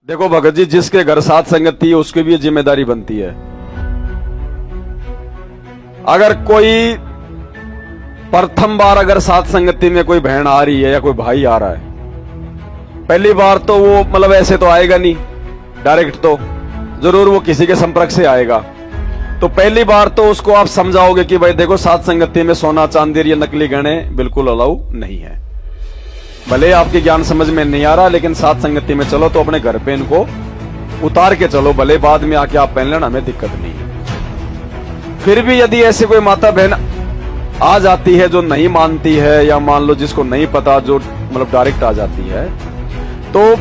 देखो भगत जी, जिसके घर साथ संगति है उसकी भी ये जिम्मेदारी बनती है। अगर कोई प्रथम बार अगर साथ संगति में कोई बहन आ रही है या कोई भाई आ रहा है, पहली बार तो वो मतलब ऐसे तो आएगा नहीं डायरेक्ट, तो जरूर वो किसी के संपर्क से आएगा। तो पहली बार तो उसको आप समझाओगे कि भाई देखो, साथ संगति में सोना चांदी या नकली गहने बिल्कुल अलाउ नहीं है। भले आपके ज्ञान समझ में नहीं आ रहा, लेकिन साथ संगति में चलो तो अपने घर पे इनको उतार के चलो, भले बाद में आके आप पहन लेना, हमें दिक्कत नहीं है। फिर भी यदि ऐसे कोई माता बहन आ जाती है जो नहीं मानती है, या मान लो जिसको नहीं पता, जो मतलब डायरेक्ट आ जाती है, तो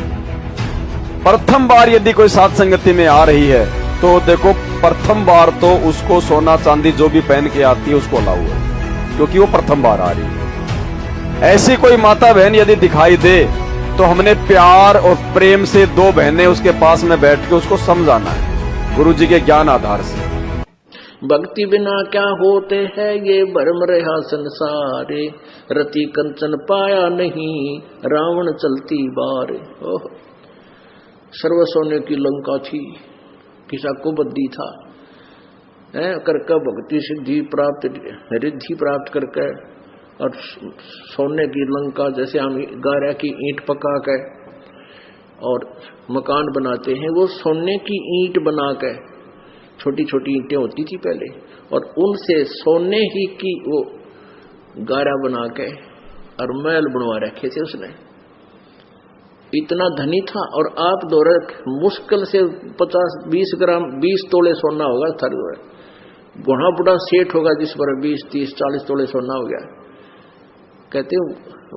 प्रथम बार यदि कोई साथ संगति में आ रही है तो देखो, प्रथम बार तो उसको सोना चांदी जो भी पहन के आती है उसको अलाउ है, क्योंकि वो प्रथम बार आ रही है। ऐसी कोई माता बहन यदि दिखाई दे तो हमने प्यार और प्रेम से दो बहनें उसके पास में बैठ के उसको समझाना है, गुरु जी के ज्ञान आधार से। भक्ति बिना क्या होते हैं ये भरम रहा संसारे, रति कंचन पाया नहीं रावण चलती बार। ओह, सर्व सोने की लंका थी, किसा को बद्दी था, करके भक्ति सिद्धि प्राप्त रिद्धि प्राप्त करके, और सोने की लंका जैसे हम गारा की ईंट पका के और मकान बनाते हैं, वो सोने की ईंट बना के, छोटी छोटी ईंटें होती थी पहले, और उनसे सोने ही की वो गारा बना के और महल बनवा रखे थे उसने। इतना धनी था। और आप दौरे मुश्किल से 50-20 ग्राम 20 तोले सोना होगा थर, बुढ़ा बुढ़ा सेठ होगा जिस पर 20-30-40 तोले सोना हो गया। कहते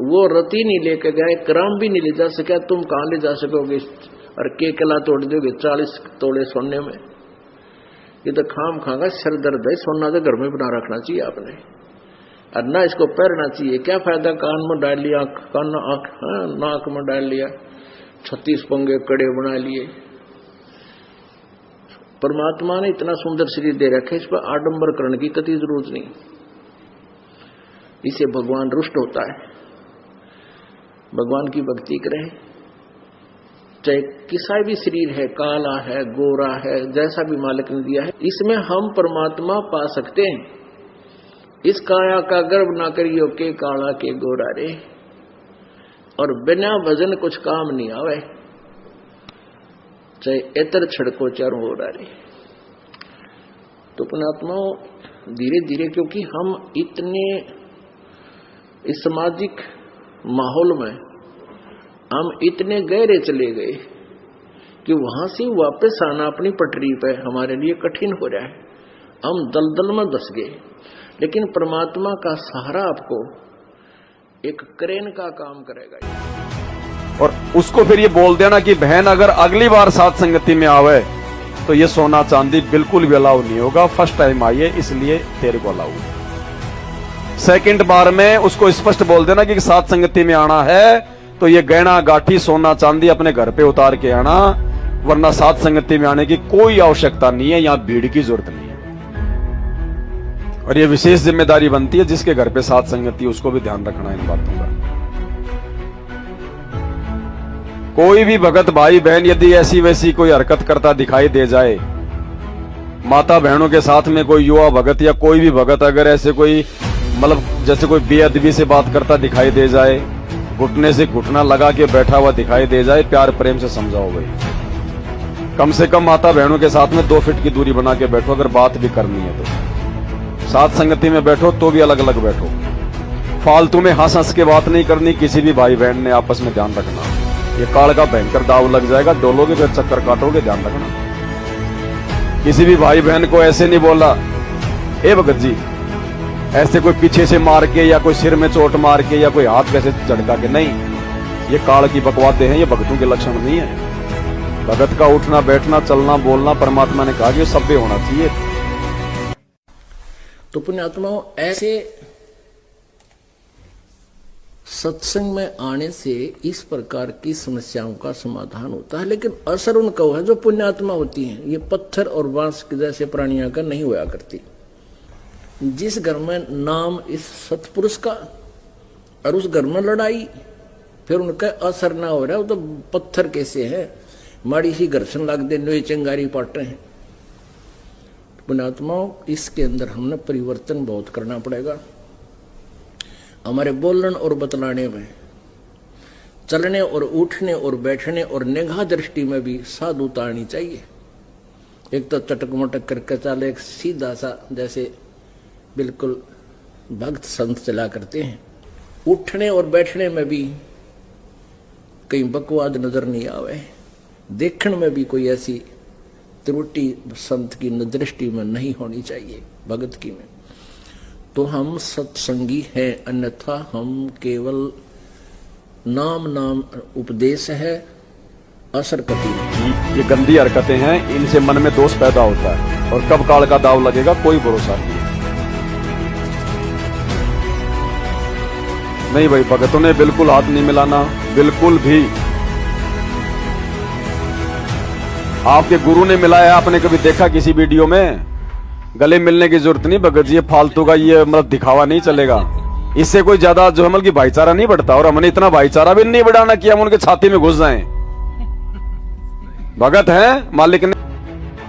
वो रति नहीं लेके गए, ग्राम भी नहीं ले जा सका, तुम कहां ले जा सकोगे, और के कला तोड़ दोगे 40 तोले सोने में। ये तो खाम खागा सर दर्द है, सोना तो घर में बना रखना चाहिए आपने, और ना इसको पहनना चाहिए। क्या फायदा, कान में डाल लिया, कान नाक में डाल लिया, 36 पंगे कड़े बना लिए। परमात्मा ने इतना सुंदर शरीर दे रखे, इस पर आडंबर करने की कतई जरूरत नहीं, इसे भगवान रुष्ट होता है। भगवान की भक्ति करें, चाहे किसा भी शरीर है, काला है, गोरा है, जैसा भी मालिक ने दिया है, इसमें हम परमात्मा पा सकते हैं। इस काया का गर्व ना करियो के काला के गोरा रे, और बिना भजन कुछ काम नहीं आवे, चाहे एतर छड़को चारों हो रे। तो पुण्यात्माओं, धीरे धीरे, क्योंकि हम इतने इस सामाजिक माहौल में हम इतने गहरे चले गए कि वहां से वापस आना अपनी पटरी पे हमारे लिए कठिन हो रहा है। हम दलदल में धस गए, लेकिन परमात्मा का सहारा आपको एक क्रेन का काम करेगा। और उसको फिर ये बोल देना कि बहन अगर अगली बार साथ संगति में आवे तो ये सोना चांदी बिल्कुल भी अलाउ नहीं होगा, फर्स्ट टाइम आई है इसलिए तेरे को अलाउ है। सेकंड बार में उसको स्पष्ट बोल देना कि साथ संगति में आना है तो ये गहना गाठी सोना चांदी अपने घर पे उतार के आना, वरना साथ संगति में आने की कोई आवश्यकता नहीं है, यहां भीड़ की जरूरत नहीं है। और ये विशेष जिम्मेदारी बनती है जिसके घर पे साथ संगति, उसको भी ध्यान रखना इन बातों का। कोई भी भगत भाई बहन यदि ऐसी वैसी कोई हरकत करता दिखाई दे जाए, माता बहनों के साथ में कोई युवा भगत या कोई भी भगत अगर ऐसे कोई मतलब जैसे कोई बेअदबी से बात करता दिखाई दे जाए, घुटने से घुटना लगा के बैठा हुआ दिखाई दे जाए, प्यार प्रेम से समझाओ भाई। कम से कम माता बहनों के साथ में 2 फीट की दूरी बना के बैठो, अगर बात भी करनी है तो। साथ संगति में बैठो तो भी अलग अलग बैठो, फालतू में हंस हंस के बात नहीं करनी। किसी भी भाई बहन ने आपस में ध्यान रखना, ये काल का भयंकर दाव लग जाएगा, डोलोगे फिर चक्कर काटोगे, ध्यान रखना। किसी भी भाई बहन को ऐसे नहीं बोला, ए भगत जी, ऐसे कोई पीछे से मार के या कोई सिर में चोट मार के या कोई हाथ कैसे झटका के, नहीं, ये काल की बकवादे हैं, ये भगतों के लक्षण नहीं है। भगत का उठना बैठना चलना बोलना परमात्मा ने कहा कि सभ्य होना चाहिए। तो पुण्यात्माओं, ऐसे सत्संग में आने से इस प्रकार की समस्याओं का समाधान होता है, लेकिन असर उनका है जो पुण्यात्मा होती हैं। ये पत्थर और बांस जैसे प्राणियों का नहीं हुआ करती। जिस घर में नाम इस सतपुरुष का और उस घर में लड़ाई, फिर उनका असर ना हो रहा है, वो तो पत्थर कैसे है। माड़ी सी घर्षण लग दे नुए चंगारी पाटे हैं। पुण्यात्माओं, इसके अंदर हमने परिवर्तन बहुत करना पड़ेगा। हमारे बोलने और बतलाने में, चलने और उठने और बैठने और निगाह दृष्टि में भी साधुता आनी चाहिए। एक तो चटक मटक करके चले, एक सीधा सा जैसे बिल्कुल भक्त संत चला करते हैं। उठने और बैठने में भी कहीं बकवाद नजर नहीं आवे, देखने में भी कोई ऐसी त्रुटि संत की दृष्टि में नहीं होनी चाहिए, भगत की में। तो हम सत्संगी हैं, अन्यथा हम केवल नाम उपदेश है, असर कति नहीं। ये गंदी हरकतें हैं, इनसे मन में दोष पैदा होता है और कब काल का दाव लगेगा कोई भरोसा नहीं। नहीं भाई, भगतों ने बिल्कुल हाथ नहीं मिलाना, बिल्कुल भी। आपके गुरु ने मिलाया, आपने कभी देखा किसी वीडियो में? गले मिलने की जरूरत नहीं भगत जी, ये फालतू का ये मतलब दिखावा नहीं चलेगा। इससे कोई ज्यादा जो है मतलब की भाईचारा नहीं बढ़ता, और हमने इतना भाईचारा भी नहीं बढ़ाना कि हम उनके छाती में घुस जाएं। भगत है, मालिक ने